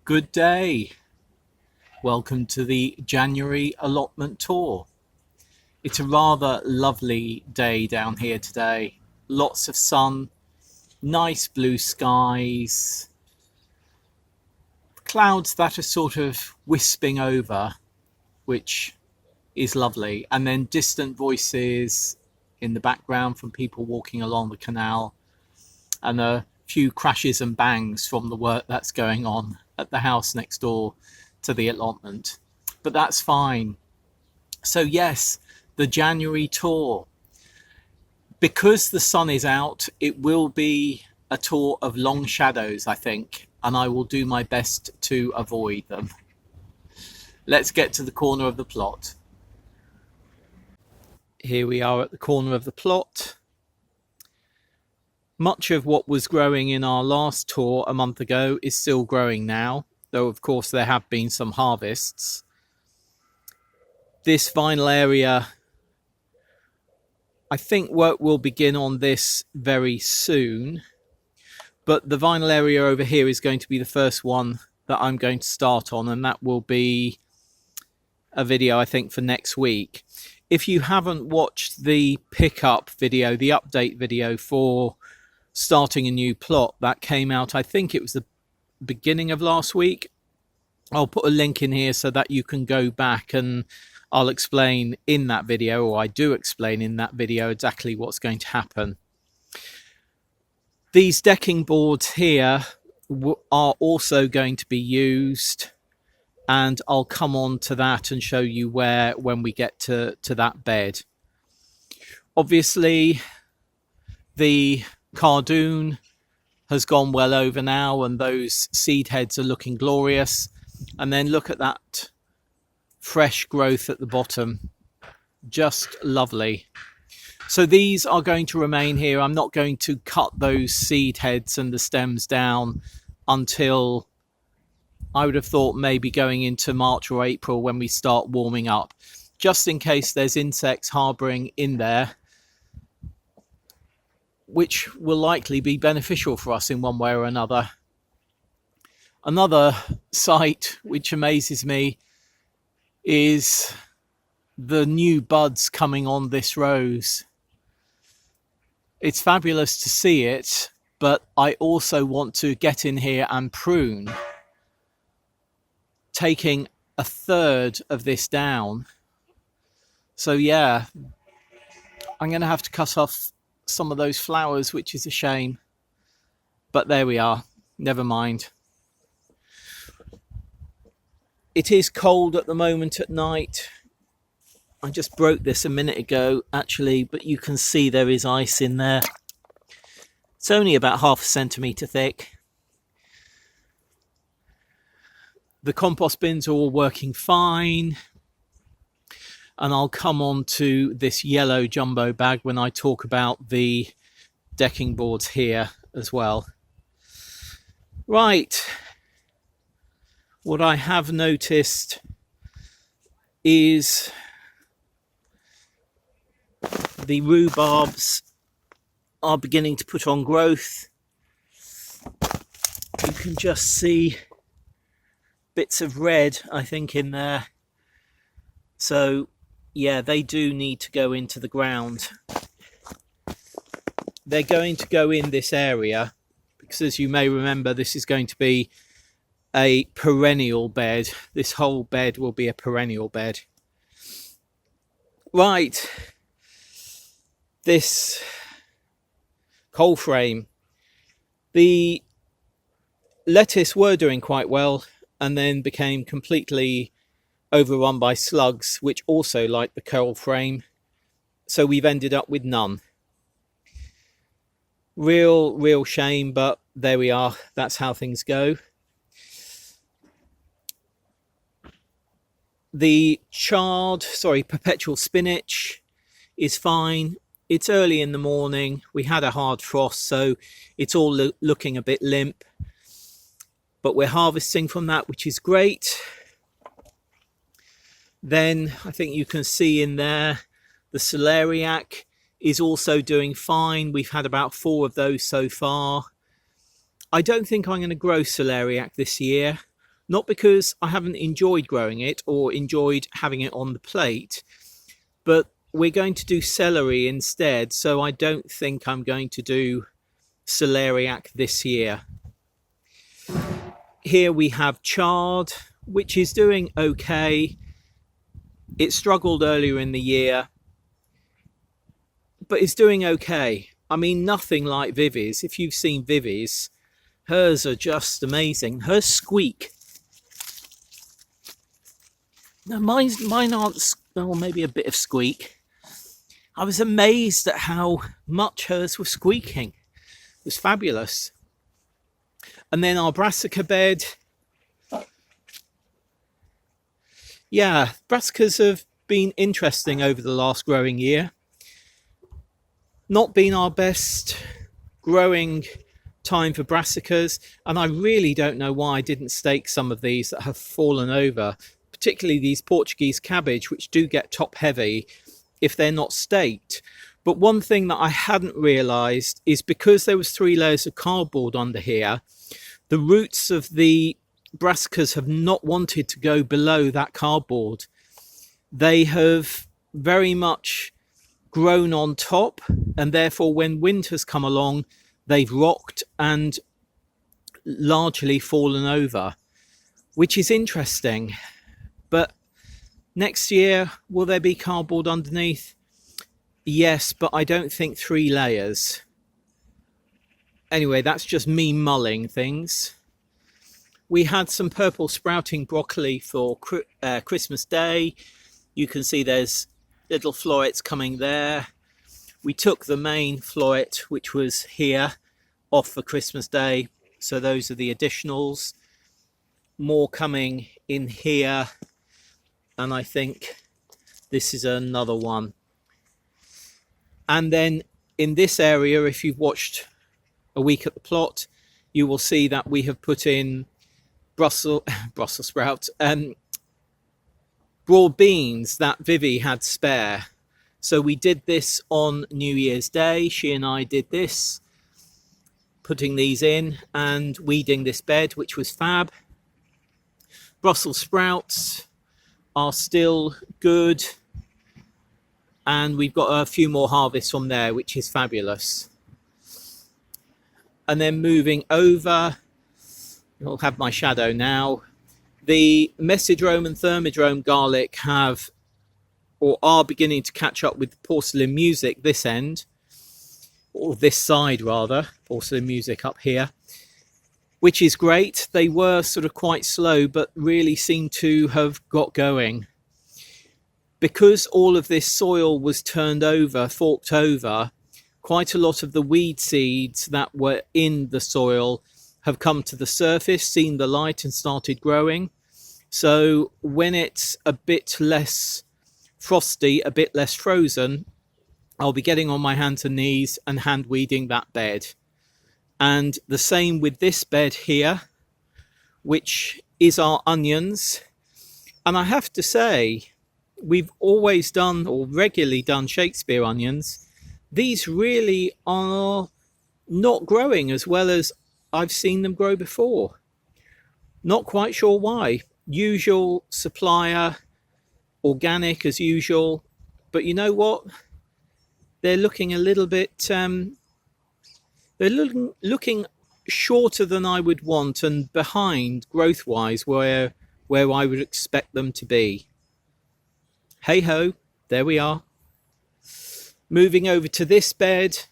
Good day. Welcome to the January allotment tour. It's a rather lovely day down here today. Lots of sun, nice blue skies, clouds that are sort of wisping over, which is lovely, and then distant voices in the background from people walking along the canal, and a few crashes and bangs from the work that's going on at the house next door to the allotment. But that's fine. So yes, the January tour. Because the sun is out, it will be a tour of long shadows, I think, and I will do my best to avoid them. Let's get to the corner of the plot. Here we are at the corner of the plot. Much of what was growing in our last tour a month ago is still growing now, though of course there have been some harvests. This vinyl area, I think work will begin on this very soon, but the vinyl area over here is going to be the first one that I'm going to start on, and that will be a video I think for next week. If you haven't watched the pickup video, the update video for starting a new plot that came out, I think it was the beginning of last week, I'll put a link in here so that you can go back, and I'll explain in that video, or I do explain in that video, exactly what's going to happen. These decking boards here are also going to be used, and I'll come on to that and show you where when we get to that bed. Obviously the cardoon has gone well over now, and those seed heads are looking glorious. And then look at that fresh growth at the bottom, just lovely. So these are going to remain here. I'm not going to cut those seed heads and the stems down until, I would have thought, maybe going into March or April when we start warming up, just in case there's insects harboring in there, which will likely be beneficial for us in one way or another. Another sight which amazes me is the new buds coming on this rose. It's fabulous to see it, but I also want to get in here and prune, taking a third of this down. So yeah, I'm going to have to cut off some of those flowers, which is a shame, but there we are, never mind. It is cold at the moment at night. I just broke this a minute ago actually, but you can see there is ice in there. It's only about 1/2 centimetre thick. The compost bins are all working fine, and I'll come on to this yellow jumbo bag when I talk about the decking boards here as well. Right, what I have noticed is the rhubarbs are beginning to put on growth. You can just see bits of red, I think, in there. So yeah, they do need to go into the ground. They're going to go in this area because, as you may remember, this is going to be a perennial bed. This whole bed will be a perennial bed. Right, this coal frame. The lettuce were doing quite well and then became completely overrun by slugs, which also like the coal frame, so we've ended up with none. Real shame, but there we are, that's how things go. The perpetual spinach is fine. It's early in the morning, we had a hard frost, so it's all looking a bit limp, but we're harvesting from that, which is great. Then I think you can see in there the celeriac is also doing fine. We've had about 4 of those so far. I don't think I'm going to grow celeriac this year. Not because I haven't enjoyed growing it or enjoyed having it on the plate, but we're going to do celery instead. So I don't think I'm going to do celeriac this year. Here we have chard, which is doing okay. It struggled earlier in the year, but it's doing okay. I mean, nothing like Vivi's. If you've seen Vivi's, hers are just amazing. Hers squeak. No, mine aren't. Well, maybe a bit of squeak. I was amazed at how much hers was squeaking. It was fabulous. And then our brassica bed. Yeah, brassicas have been interesting over the last growing year. Not been our best growing time for brassicas, and I really don't know why I didn't stake some of these that have fallen over, particularly these Portuguese cabbage, which do get top heavy if they're not staked. But one thing that I hadn't realised is because there was 3 layers of cardboard under here, the roots of the brassicas have not wanted to go below that cardboard. They have very much grown on top, and therefore when winter's come along, they've rocked and largely fallen over, which is interesting. But next year, will there be cardboard underneath? Yes, but I don't think 3 layers. Anyway, that's just me mulling things. We had some purple sprouting broccoli for Christmas Day. You can see there's little florets coming there. We took the main floret, which was here, off for Christmas Day. So those are the additionals. More coming in here. And I think this is another one. And then in this area, if you've watched a week at the plot, you will see that we have put in Brussels sprouts and broad beans that Vivi had spare. So we did this on New Year's Day. She and I did this, putting these in and weeding this bed, which was fab. Brussels sprouts are still good, and we've got a few more harvests from there, which is fabulous. And then moving over, I'll have my shadow now. The messidrome and thermidrome garlic have, or are beginning to catch up with porcelain music this end, or this side rather, porcelain music up here, which is great. They were sort of quite slow, but really seem to have got going. Because all of this soil was turned over, forked over, quite a lot of the weed seeds that were in the soil have come to the surface, seen the light and started growing. So when it's a bit less frosty, a bit less frozen, I'll be getting on my hands and knees and hand weeding that bed. And the same with this bed here, which is our onions. And I have to say, we've always done or regularly done Shakespeare onions. These really are not growing as well as I've seen them grow before. Not quite sure why. Usual supplier, organic as usual, but you know what? They're looking a little bit, they're looking shorter than I would want and behind growth-wise where I would expect them to be. Hey ho, there we are. Moving over to this bed,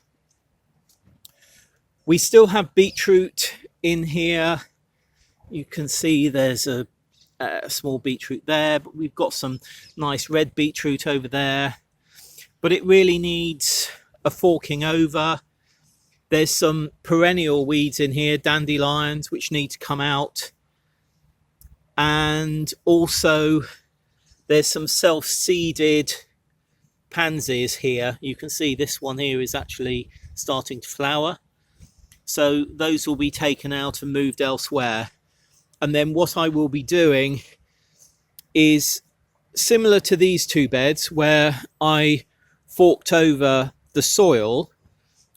we still have beetroot in here. You can see there's a small beetroot there, but we've got some nice red beetroot over there. But it really needs a forking over. There's some perennial weeds in here, dandelions, which need to come out. And also there's some self-seeded pansies here. You can see this one here is actually starting to flower. So those will be taken out and moved elsewhere. And then what I will be doing is similar to these two beds where I forked over the soil.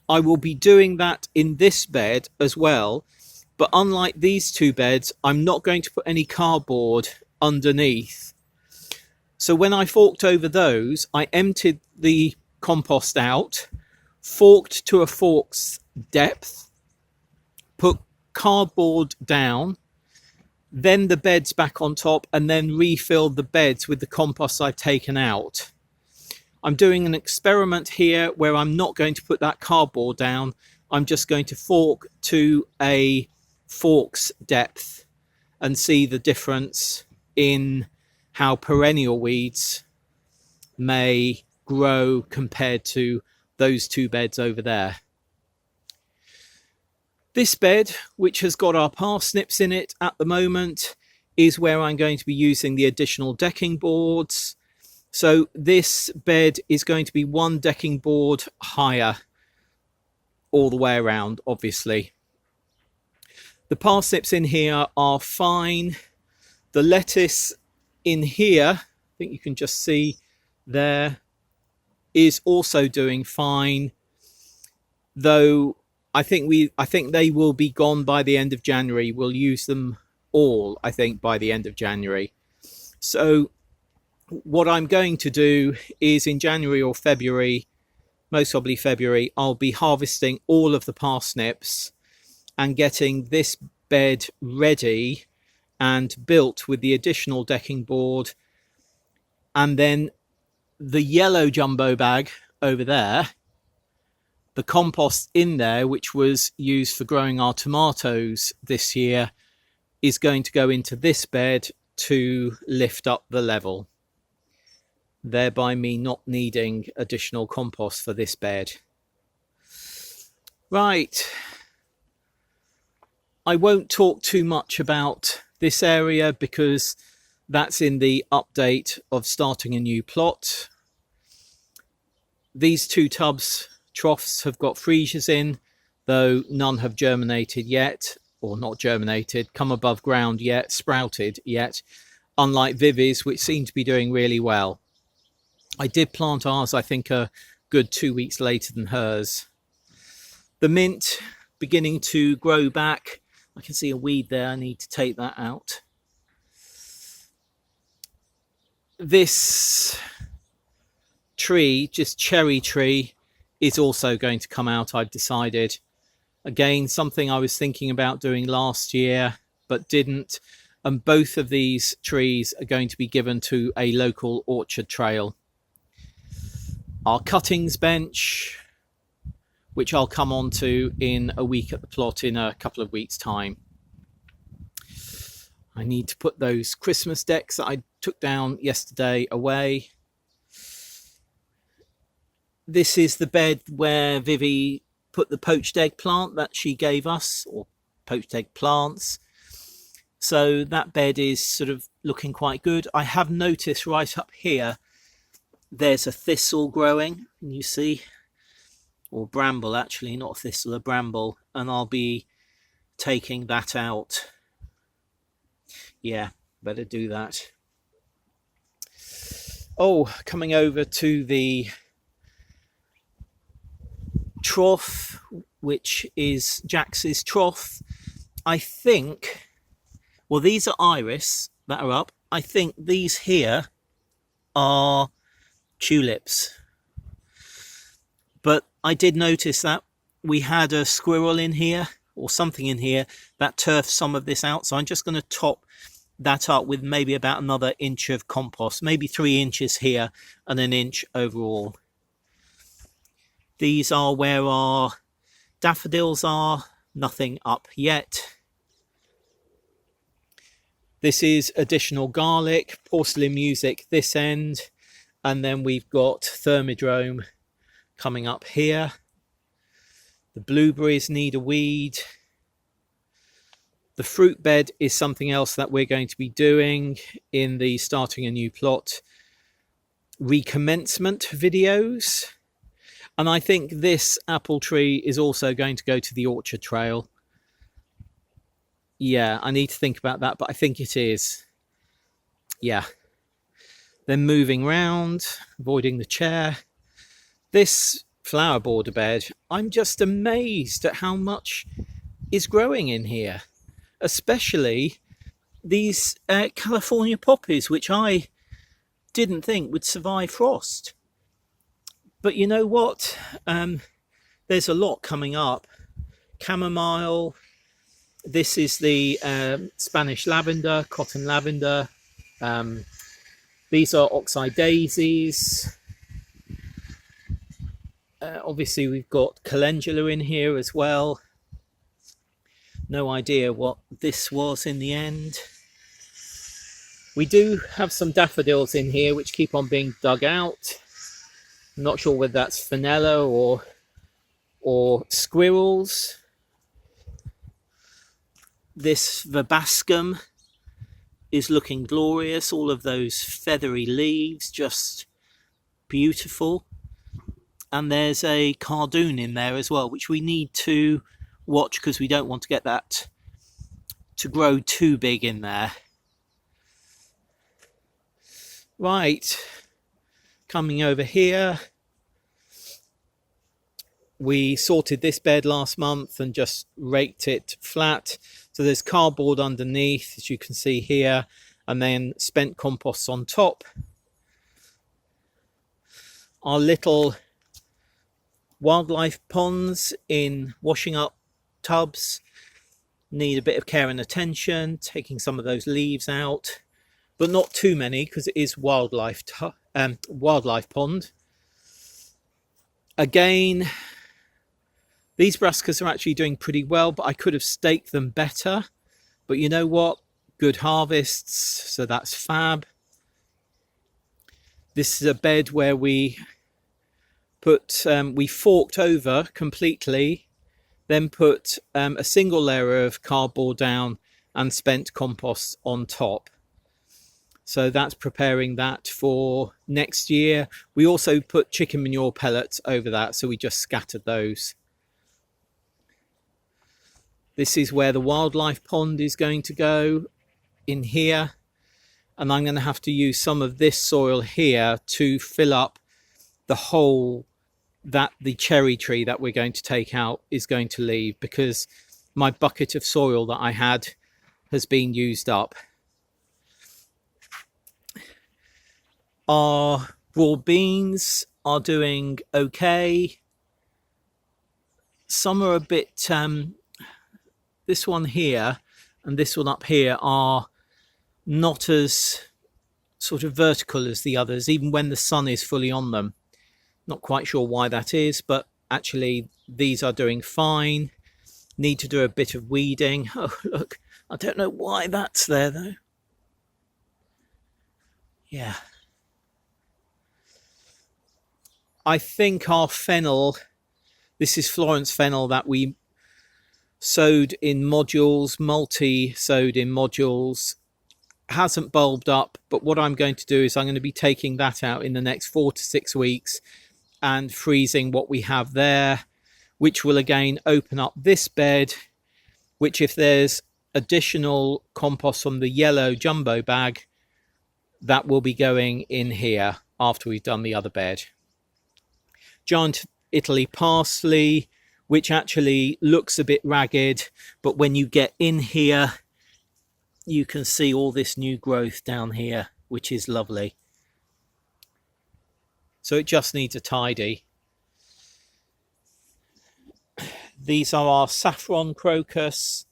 I will be doing that in this bed as well, But unlike these two beds, I'm not going to put any cardboard underneath. So when I forked over those, I emptied the compost out, forked to a fork's depth, put cardboard down, then the beds back on top, and then refilled the beds with the compost I've taken out. I'm doing an experiment here where I'm not going to put that cardboard down. I'm just going to fork to a fork's depth and see the difference in how perennial weeds may grow compared to those two beds over there. This bed, which has got our parsnips in it at the moment, is where I'm going to be using the additional decking boards. So this bed is going to be one decking board higher all the way around, obviously. The parsnips in here are fine. The lettuce in here, I think you can just see there, is also doing fine, though I think they will be gone by the end of January. We'll use them all, I think, by the end of January. So what I'm going to do is in January or February, most probably February, I'll be harvesting all of the parsnips and getting this bed ready and built with the additional decking board. And then the yellow jumbo bag over there, the compost in there, which was used for growing our tomatoes this year, is going to go into this bed to lift up the level, thereby me not needing additional compost for this bed. Right, I won't talk too much about this area because that's in the update of starting a new plot. These two troughs have got freesias in, though none have germinated yet, or not germinated, come above ground yet, sprouted yet, unlike Vivi's, which seem to be doing really well. I did plant ours, I think, a good 2 weeks later than hers. The mint beginning to grow back. I can see a weed there, I need to take that out. This tree, just cherry tree, is also going to come out, I've decided. Again, something I was thinking about doing last year but didn't, and both of these trees are going to be given to a local orchard trail. Our cuttings bench, which I'll come on to in a week at the plot in a couple of weeks' time. I need to put those Christmas decks that I took down yesterday away. This is the bed where Vivi put the poached egg plant that she gave us, or poached egg plants. So that bed is sort of looking quite good. I have noticed right up here there's a thistle growing, and you see, or bramble actually, not a thistle, a bramble, and I'll be taking that out. Yeah, better do that. Oh, coming over to the trough, which is Jax's trough. I think, well, these are iris that are up. I think these here are tulips. But I did notice that we had a squirrel in here, or something in here, that turfed some of this out. So I'm just going to top that up with maybe about another inch of compost, maybe 3 inches here and an inch overall. These are where our daffodils are, nothing up yet. This is additional garlic, porcelain music this end, and then we've got thermodrome coming up here. The blueberries need a weed. The fruit bed is something else that we're going to be doing in the starting a new plot recommencement videos. And I think this apple tree is also going to go to the orchard trail. Yeah, I need to think about that, but I think it is. Yeah. Then moving round, avoiding the chair. This flower border bed, I'm just amazed at how much is growing in here. especially these California poppies, which I didn't think would survive frost. But you know what? There's a lot coming up. Chamomile. This is the Spanish lavender, cotton lavender. These are oxeye daisies. Obviously, we've got calendula in here as well. No idea what this was in the end. We do have some daffodils in here which keep on being dug out. I'm not sure whether that's fenella or squirrels. This verbascum is looking glorious. All of those feathery leaves, just beautiful. And there's a cardoon in there as well, which we need to watch because we don't want to get that to grow too big in there. Right, coming over here. We sorted this bed last month and just raked it flat. So there's cardboard underneath, as you can see here, and then spent compost on top. Our little wildlife ponds in washing up tubs need a bit of care and attention, taking some of those leaves out, but not too many because it is wildlife pond. Again, these brassicas are actually doing pretty well, but I could have staked them better. But you know what? Good harvests, so that's fab. This is a bed where we forked over completely, then put a single layer of cardboard down and spent compost on top. So that's preparing that for next year. We also put chicken manure pellets over that, so we just scattered those. This is where the wildlife pond is going to go, in here. And I'm going to have to use some of this soil here to fill up the hole that the cherry tree that we're going to take out is going to leave, because my bucket of soil that I had has been used up. Our broad beans are doing okay. Some are a bit... this one here and this one up here are not as sort of vertical as the others, even when the sun is fully on them. Not quite sure why that is, but actually these are doing fine. Need to do a bit of weeding. Oh, look, I don't know why that's there though. Yeah. I think our fennel, this is Florence fennel that we sowed in modules, multi-sowed in modules, hasn't bulbed up, but what I'm going to do is I'm going to be taking that out in the next 4 to 6 weeks and freezing what we have there, which will again open up this bed, which if there's additional compost from the yellow jumbo bag, that will be going in here after we've done the other bed. Giant Italy parsley, which actually looks a bit ragged, but when you get in here, you can see all this new growth down here, which is lovely. So it just needs a tidy. These are our saffron crocus,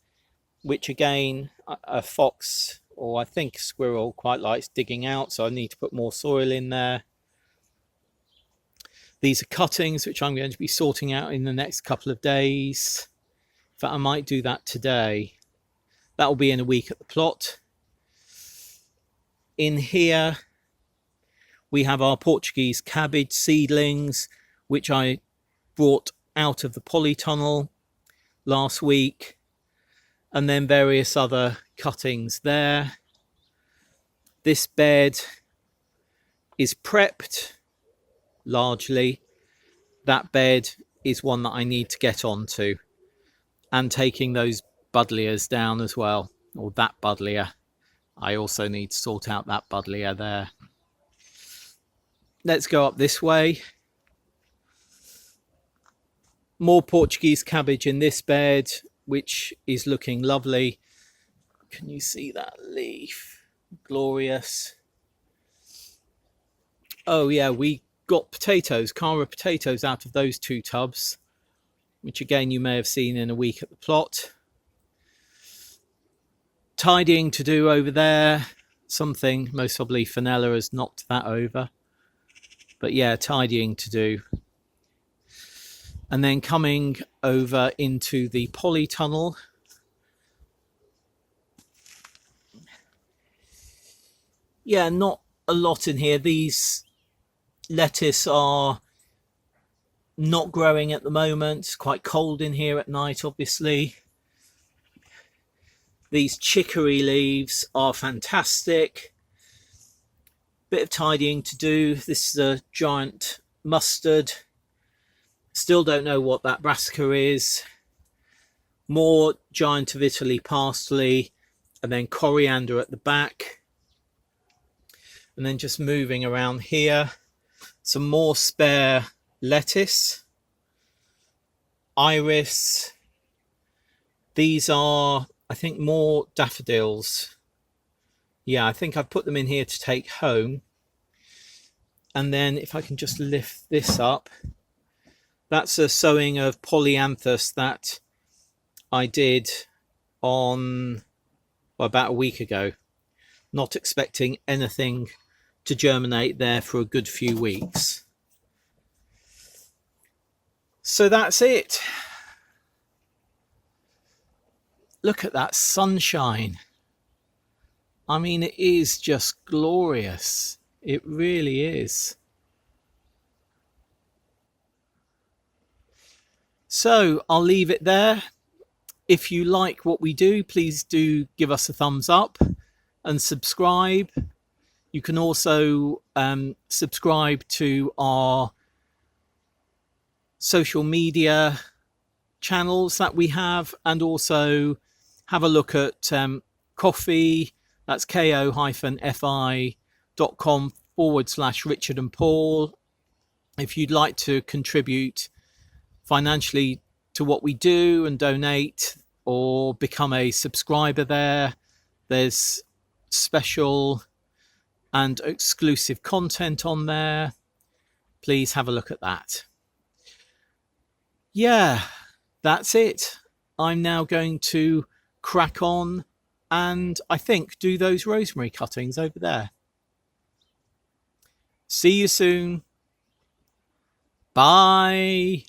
which again, a fox, or I think a squirrel, quite likes digging out, so I need to put more soil in there. These are cuttings, which I'm going to be sorting out in the next couple of days. In fact, I might do that today. That will be in a week at the plot. In here, we have our Portuguese cabbage seedlings, which I brought out of the polytunnel last week. And then various other cuttings there. This bed is prepped. Largely, that bed is one that I need to get onto, and taking those buddleias down as well, or that buddleia. I also need to sort out that buddleia there. Let's go up this way. More Portuguese cabbage in this bed, which is looking lovely. Can you see that leaf? Glorious. Oh yeah, we got potatoes, Cara potatoes out of those 2 tubs, which again you may have seen in a week at the plot. Tidying to do over there. Something, most probably Fenella has knocked that over. But yeah, tidying to do. And then coming over into the polytunnel. Yeah, not a lot in here. These lettuce are not growing at the moment. It's quite cold in here at night, obviously. These chicory leaves are fantastic. Bit of tidying to do. This is a giant mustard. Still don't know what that brassica is. More giant of Italy parsley, and then coriander at the back. And then just moving around here, some more spare lettuce, iris. These are, I think, more daffodils. Yeah, I think I've put them in here to take home. And then if I can just lift this up, that's a sowing of polyanthus that I did on, well, about a week ago. Not expecting anything to germinate there for a good few weeks. So that's it. Look at that sunshine. I mean, it is just glorious. It really is. So I'll leave it there. If you like what we do, please do give us a thumbs up and subscribe. You can also subscribe to our social media channels that we have, and also have a look at Ko-fi. That's ko-fi.com/Richard and Paul. If you'd like to contribute financially to what we do and donate, or become a subscriber there, there's special and exclusive content on there. Please have a look at that. Yeah, that's it. I'm now going to crack on and I think do those rosemary cuttings over there. See you soon. Bye.